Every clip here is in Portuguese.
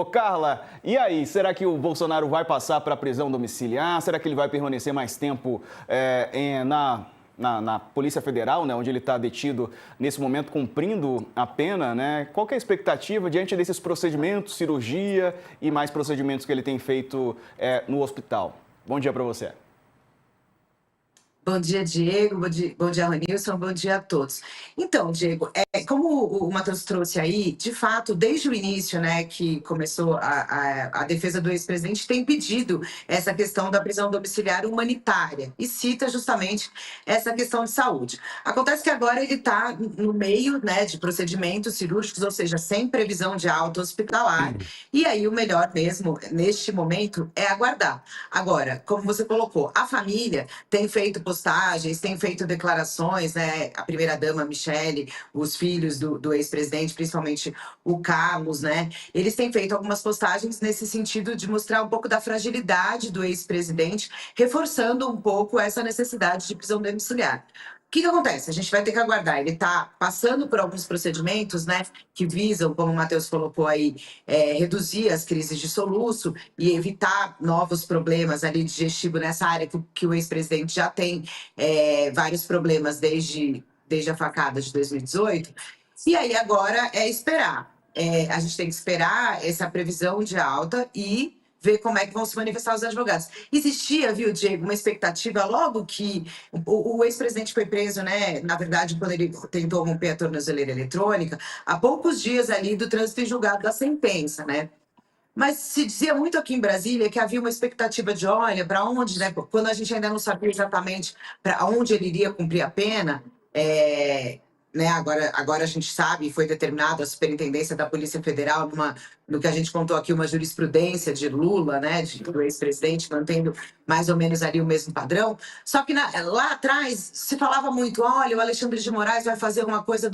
Ô, Carla, e aí, será que o Bolsonaro vai passar para a prisão domiciliar? Será que ele vai permanecer mais tempo na Polícia Federal, né, onde ele está detido nesse momento, cumprindo a pena, né? Qual que é a expectativa diante desses procedimentos, cirurgia e mais procedimentos que ele tem feito no hospital? Bom dia para você. Bom dia, Diego. Bom dia, Ranilson. Bom dia a todos. Então, Diego, como o Matheus trouxe aí, de fato, desde o início, né, que começou a defesa do ex-presidente, tem pedido essa questão da prisão domiciliar humanitária e cita justamente essa questão de saúde. Acontece que agora ele está no meio, né, de procedimentos cirúrgicos, ou seja, sem previsão de alta hospitalar, e aí o melhor mesmo, neste momento, é aguardar. Agora, como você colocou, a família tem feito postagens, tem feito declarações, né? A primeira-dama Michele, os filhos do ex-presidente, principalmente o Carlos, né? Eles têm feito algumas postagens nesse sentido de mostrar um pouco da fragilidade do ex-presidente, reforçando um pouco essa necessidade de prisão domiciliar. O que acontece? A gente vai ter que aguardar. Ele está passando por alguns procedimentos, né, que visam, como o Matheus colocou aí, reduzir as crises de soluço e evitar novos problemas ali digestivo nessa área que o ex-presidente já tem vários problemas desde a facada de 2018. E aí agora é esperar. A gente tem que esperar essa previsão de alta e ver como é que vão se manifestar os advogados. Existia, viu, Diego, uma expectativa logo que o ex-presidente foi preso, né? Na verdade, quando ele tentou romper a tornozeleira eletrônica, há poucos dias ali do trânsito em julgado da sentença, né? Mas se dizia muito aqui em Brasília que havia uma expectativa de, olha, para onde, né? Quando a gente ainda não sabia exatamente para onde ele iria cumprir a pena, né? Agora a gente sabe, foi determinada a superintendência da Polícia Federal no que a gente contou aqui, uma jurisprudência de Lula, né? Do ex-presidente, mantendo mais ou menos ali o mesmo padrão. Só que lá atrás se falava muito, olha, o Alexandre de Moraes vai fazer uma coisa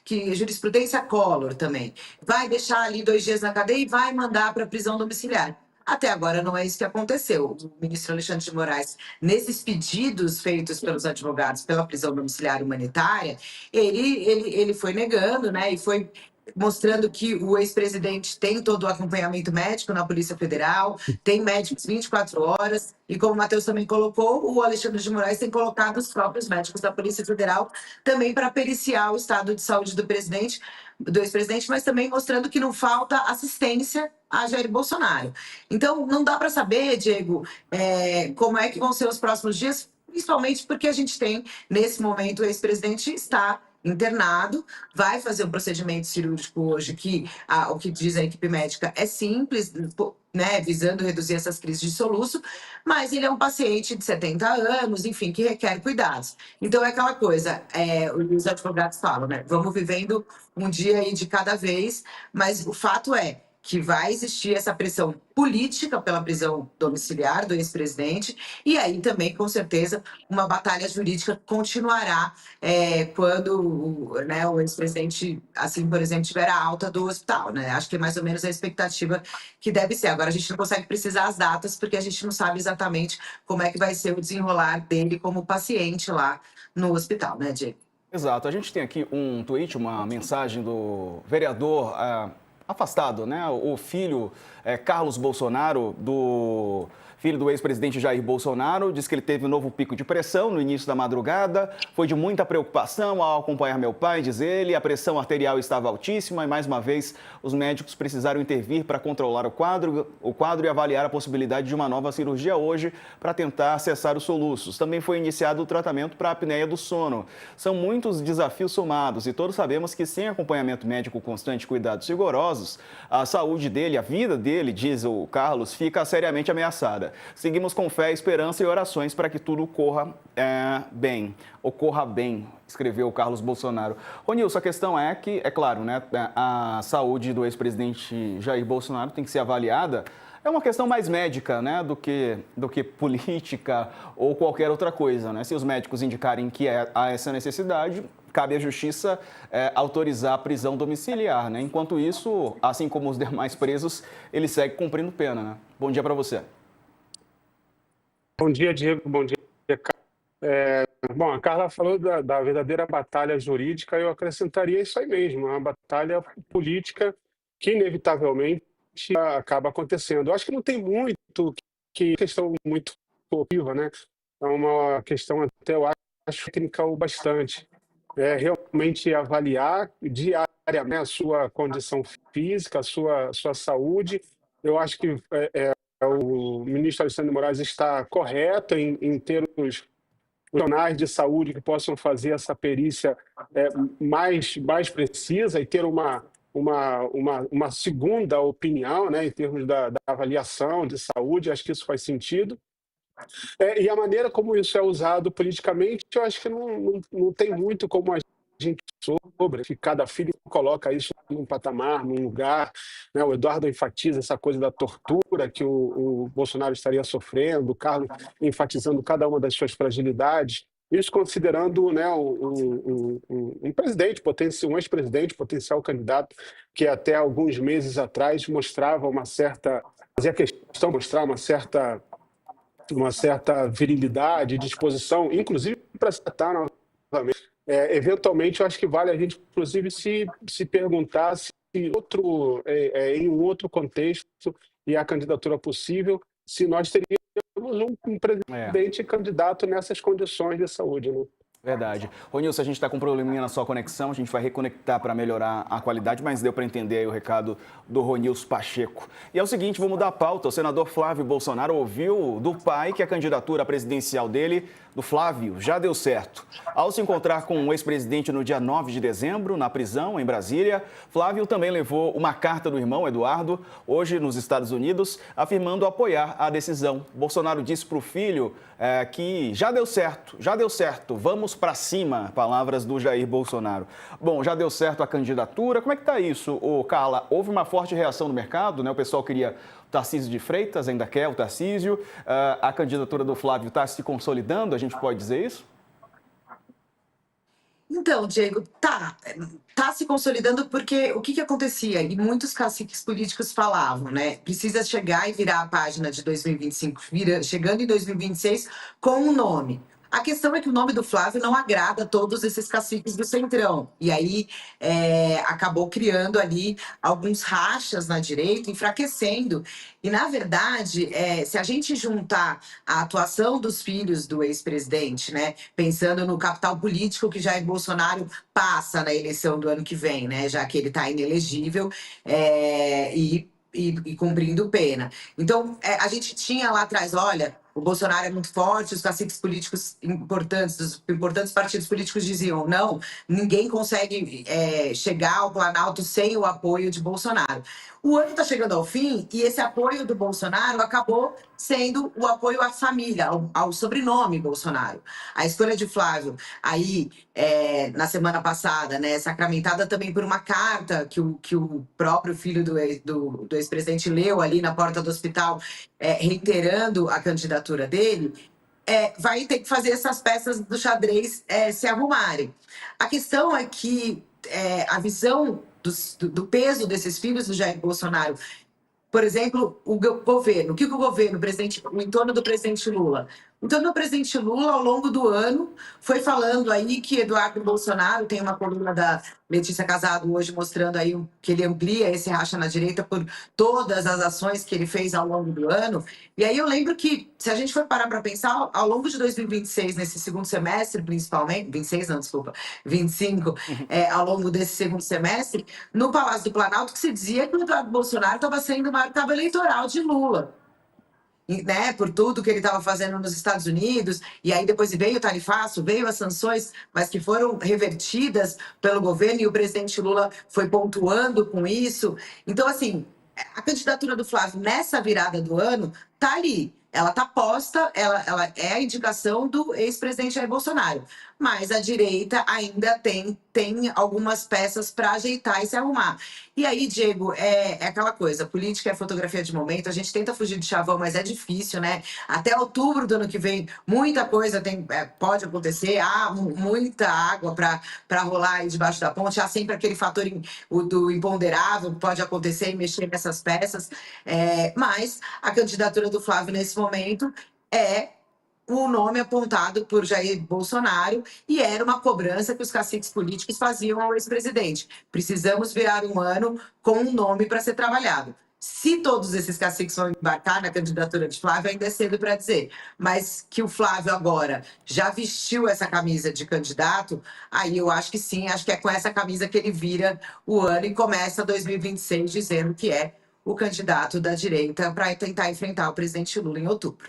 que jurisprudência Collor também. Vai deixar ali 2 dias na cadeia e vai mandar para prisão domiciliar. Até agora não é isso que aconteceu. O ministro Alexandre de Moraes, nesses pedidos feitos pelos advogados pela prisão domiciliar humanitária, ele foi negando, né, e foi mostrando que o ex-presidente tem todo o acompanhamento médico na Polícia Federal, tem médicos 24 horas, e como o Matheus também colocou, o Alexandre de Moraes tem colocado os próprios médicos da Polícia Federal também para periciar o estado de saúde do ex-presidente, mas também mostrando que não falta assistência a Jair Bolsonaro. Então, não dá para saber, Diego, como é que vão ser os próximos dias, principalmente porque a gente tem, nesse momento, o ex-presidente está internado, vai fazer um procedimento cirúrgico hoje que o que diz a equipe médica é simples, né, visando reduzir essas crises de soluço, mas ele é um paciente de 70 anos, enfim, que requer cuidados. Então é aquela coisa, os advogados falam, né, vamos vivendo um dia aí de cada vez, mas o fato é que vai existir essa pressão política pela prisão domiciliar do ex-presidente, e aí também, com certeza, uma batalha jurídica continuará quando né, o ex-presidente, assim, por exemplo, tiver a alta do hospital, né? Acho que é mais ou menos a expectativa que deve ser. Agora, a gente não consegue precisar as datas, porque a gente não sabe exatamente como é que vai ser o desenrolar dele como paciente lá no hospital, né, Diego? Exato. A gente tem aqui um tweet, uma mensagem do vereador afastado, né? O filho Carlos Bolsonaro, filho do ex-presidente Jair Bolsonaro, diz que ele teve um novo pico de pressão no início da madrugada. Foi de muita preocupação ao acompanhar meu pai, diz ele. A pressão arterial estava altíssima e, mais uma vez, os médicos precisaram intervir para controlar o quadro e avaliar a possibilidade de uma nova cirurgia hoje para tentar cessar os soluços. Também foi iniciado o tratamento para a apneia do sono. São muitos desafios somados e todos sabemos que sem acompanhamento médico constante e cuidados rigorosos, a saúde dele, a vida dele, diz o Carlos, fica seriamente ameaçada. Seguimos com fé, esperança e orações para que tudo ocorra bem, escreveu o Carlos Bolsonaro. Ronilson, a questão é que, é claro, né, a saúde do ex-presidente Jair Bolsonaro tem que ser avaliada. É uma questão mais médica, né, do que política ou qualquer outra coisa, né? Se os médicos indicarem que há essa necessidade, cabe à justiça autorizar a prisão domiciliar, né? Enquanto isso, assim como os demais presos, ele segue cumprindo pena, né? Bom dia para você. Bom dia, Diego. Bom dia, Carla. Bom, a Carla falou da verdadeira batalha jurídica, eu acrescentaria isso aí mesmo, uma batalha política que, inevitavelmente, acaba acontecendo. Eu acho que não tem muito que questão muito objetiva, né? É uma questão até, eu acho, técnica o bastante. É realmente avaliar diariamente a sua condição física, a sua saúde. Eu acho que o ministro Alexandre de Moraes está correto em ter os profissionais de saúde que possam fazer essa perícia mais precisa e ter uma segunda opinião, né, em termos da avaliação de saúde. Acho que isso faz sentido. E a maneira como isso é usado politicamente, eu acho que não tem muito como a gente sobre, que cada filho coloca isso num patamar, num lugar, né? O Eduardo enfatiza essa coisa da tortura que o Bolsonaro estaria sofrendo, o Carlos enfatizando cada uma das suas fragilidades, isso considerando, né, um presidente, um ex-presidente, potencial candidato, que até alguns meses atrás mostrava fazia questão de mostrar uma certa virilidade, disposição, inclusive para se tratar novamente. Eventualmente, eu acho que vale a gente, inclusive, se perguntar se em um outro contexto e a candidatura possível, se nós teríamos um presidente candidato nessas condições de saúde, né? Verdade. Ronilson, a gente está com um probleminha na sua conexão, a gente vai reconectar para melhorar a qualidade, mas deu para entender aí o recado do Ronilson Pacheco. E é o seguinte, vou mudar a pauta. O senador Flávio Bolsonaro ouviu do pai que a candidatura presidencial dele, do Flávio, já deu certo. Ao se encontrar com o ex-presidente no dia 9 de dezembro, na prisão, em Brasília, Flávio também levou uma carta do irmão, Eduardo, hoje nos Estados Unidos, afirmando apoiar a decisão. Bolsonaro disse para o filho que já deu certo, vamos para cima, palavras do Jair Bolsonaro. Bom, já deu certo a candidatura, como é que está isso, Carla? Houve uma forte reação no mercado, né? O pessoal queria o Tarcísio de Freitas, ainda quer o Tarcísio, a candidatura do Flávio está se consolidando, a gente pode dizer isso? Então, Diego, tá se consolidando porque o que acontecia? E muitos caciques políticos falavam, né? Precisa chegar e virar a página de 2025, chegando em 2026 com um nome. A questão é que o nome do Flávio não agrada a todos esses caciques do Centrão. E aí acabou criando ali alguns rachas na direita, enfraquecendo. E, na verdade, se a gente juntar a atuação dos filhos do ex-presidente, né, pensando no capital político que Jair Bolsonaro passa na eleição do ano que vem, né, já que ele está inelegível e cumprindo pena. Então, a gente tinha lá atrás, olha, o Bolsonaro é muito forte, os caciques políticos importantes, dos importantes partidos políticos diziam, não, ninguém consegue chegar ao Planalto sem o apoio de Bolsonaro. O ano está chegando ao fim e esse apoio do Bolsonaro acabou sendo o apoio à família, ao sobrenome Bolsonaro. A escolha de Flávio, aí, na semana passada, né, sacramentada também por uma carta que o próprio filho do ex-presidente leu ali na porta do hospital, reiterando a candidatura dele, vai ter que fazer essas peças do xadrez se arrumarem. A questão é que a visão do peso desses filhos do Jair Bolsonaro, por exemplo, o governo, o que o governo, o entorno do presidente Lula? Então, o presidente Lula, ao longo do ano, foi falando aí que Eduardo Bolsonaro, tem uma coluna da Letícia Casado hoje mostrando aí que ele amplia esse racha na direita por todas as ações que ele fez ao longo do ano. E aí eu lembro que, se a gente for parar para pensar, ao longo de 2026, nesse segundo semestre, principalmente, 26 não, desculpa, 25, ao longo desse segundo semestre, no Palácio do Planalto, que se dizia que o Eduardo Bolsonaro estava sendo uma etapa eleitoral de Lula. Né, por tudo que ele estava fazendo nos Estados Unidos, e aí depois veio o tarifaço, veio as sanções, mas que foram revertidas pelo governo, e o presidente Lula foi pontuando com isso. Então, assim, a candidatura do Flávio nessa virada do ano tá ali, ela tá posta, ela é a indicação do ex-presidente Jair Bolsonaro, mas a direita ainda tem algumas peças para ajeitar e se arrumar. E aí, Diego, é aquela coisa, política é fotografia de momento, a gente tenta fugir de chavão, mas é difícil, né? Até outubro do ano que vem, muita coisa pode acontecer, há muita água para rolar aí debaixo da ponte, há sempre aquele fator do imponderável que pode acontecer e mexer nessas peças, mas a candidatura do Flávio nesse momento é o nome apontado por Jair Bolsonaro, e era uma cobrança que os caciques políticos faziam ao ex-presidente. Precisamos virar um ano com um nome para ser trabalhado. Se todos esses caciques vão embarcar na candidatura de Flávio, ainda é cedo para dizer. Mas que o Flávio agora já vestiu essa camisa de candidato, aí eu acho que sim, acho que é com essa camisa que ele vira o ano e começa 2026 dizendo que é o candidato da direita para tentar enfrentar o presidente Lula em outubro.